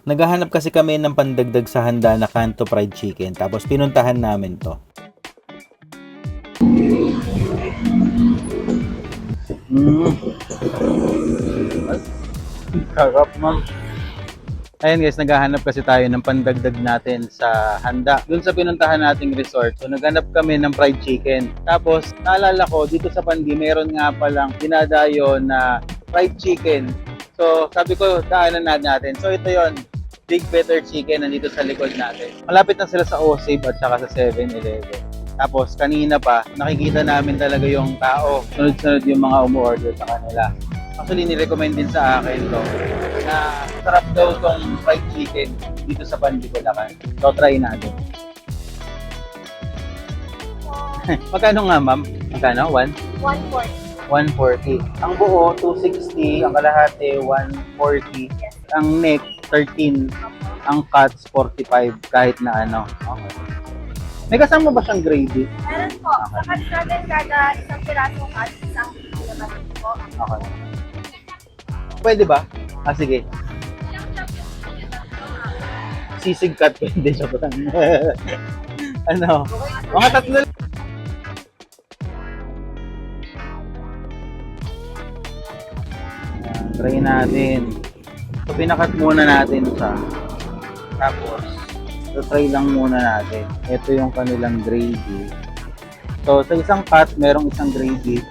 Naghahanap kasi kami ng pandagdag sa handa na Kanto Fried Chicken, tapos pinuntahan namin to. Sarap, ma'am. Ayan guys, naghahanap kasi tayo ng pandagdag natin sa handa dun sa pinuntahan nating resort. So naghanap kami ng fried chicken. Tapos naalala ko, dito sa Pandi meron nga palang dinadayo na fried chicken. So sabi ko, daanan natin. So ito yon, Big Better Chicken, nandito sa likod natin. Malapit na sila sa O-Save at saka sa 7-Eleven. Tapos kanina pa, nakikita namin talaga yung tao. Sunod-sunod yung mga umu-order sa kanila. Actually, nirecommend din sa akin to na sarap daw tong fried chicken dito sa Pandi, Bulacan. So, try natin. Magkano nga, ma'am? Magkano? 140. 140. Ang buo, 260. Ang kalahati, 140. Ang neck, 13. Ang cuts, 45. Kahit na ano. Okay. May kasama ba siyang gravy? Meron po. Sa cuts natin, kada isang pirasong cuts, isang naman po. Okay. Pwede ba? Ah, sige. Sisig cut pwede siya ba? Ano? Mga tatlo lang. Try natin. So, pinakat muna natin siya. Tapos, so, try lang muna natin. Ito yung kanilang gravy. So, sa isang cut, merong isang gravy.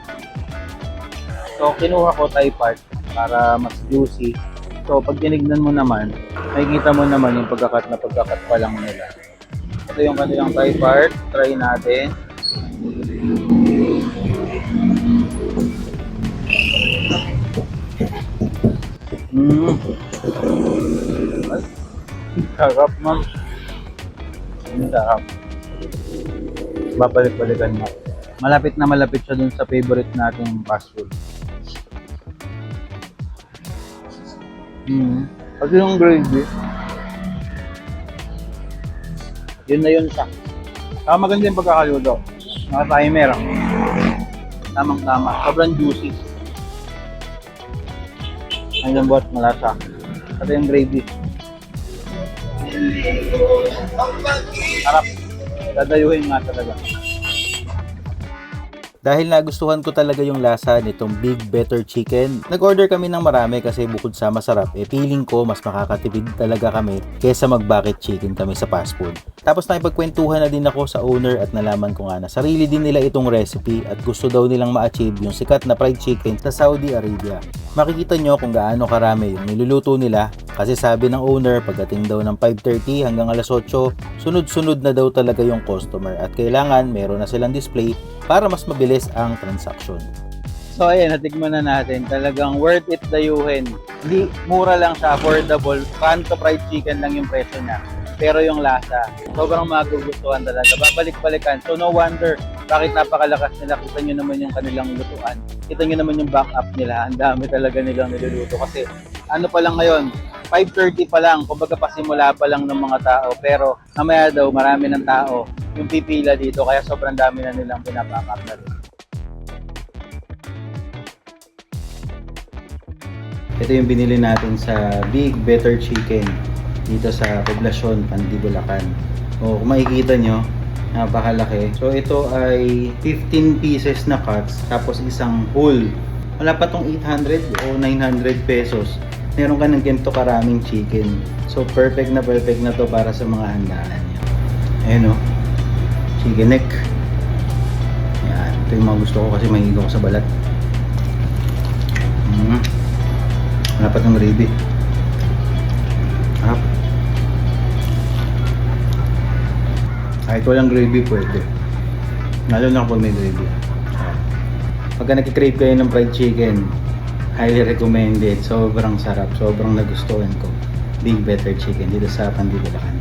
So, kinuha ko Thai part para mas juicy. So, pag tinignan mo naman, makikita mo naman yung pagkakat pa lang nila. Ito yung kanilang Thai part. Try natin. Sarap, ma'am. Sarap. Babalik-balikan mo. Malapit na malapit siya dun sa favorite nating fast food. Kasi yung gravy, yun na yun siya. Saka maganda yung pagkakaluto. Naka-timer. Tamang-tama. Sobrang juicy. Ang lambot, malasa. At yung gravy. Harap. Dadayuhin nga talaga. Dahil nagustuhan ko talaga yung lasa nitong Big Better Chicken, nag-order kami ng marami kasi bukod sa masarap, feeling ko mas makakatipid talaga kami kesa mag-bucket chicken kami sa fast food. Tapos nakipagkwentuhan na din ako sa owner at nalaman ko nga na sarili din nila itong recipe at gusto daw nilang ma-achieve yung sikat na fried chicken sa Saudi Arabia. Makikita nyo kung gaano karami yung niluluto nila kasi sabi ng owner pagdating daw ng 5:30 hanggang alas 8, sunod-sunod na daw talaga yung customer at kailangan meron na silang display para mas mabilis ang transaction. So ayan, natikman na natin. Talagang worth it dayuhin. Hindi, mura lang siya, affordable. Kanto fried chicken lang yung presyo niya. Pero yung lasa, sobrang magugustuhan talaga. Babalik-balikan. So no wonder bakit napakalakas nila. Kita nyo naman yung kanilang lutuan. Kita nyo naman yung backup nila. Ang dami talaga nilang niluluto. Kasi ano pa lang ngayon, 5:30 pa lang. Kumbaga pasimula pa lang ng mga tao. Pero mamaya daw marami ng tao yung pipila dito. Kaya sobrang dami na nilang pinabackup na rin. Ito yung binili natin sa Big Better Chicken dito sa Poblacion, Pandi, Bulacan. O kung makikita nyo, napakalaki. So ito ay 15 pieces na cuts tapos isang whole. Wala pa tong 800 o 900 pesos. Meron ka ng ganito karaming chicken. So perfect na to para sa mga handaan nyo. Ayan o, chicken neck. Ayan, ito yung mga gusto ko kasi mahilig ako sa balat. Wala pa itong gravy. Harap. Kahit walang gravy pwede. Lalo na kapag may gravy. Pagka nag-crave kayo ng fried chicken, highly recommended. Sobrang sarap. Sobrang nagustuhan ko. Big Better Chicken dito sa Pandi, Bulacan.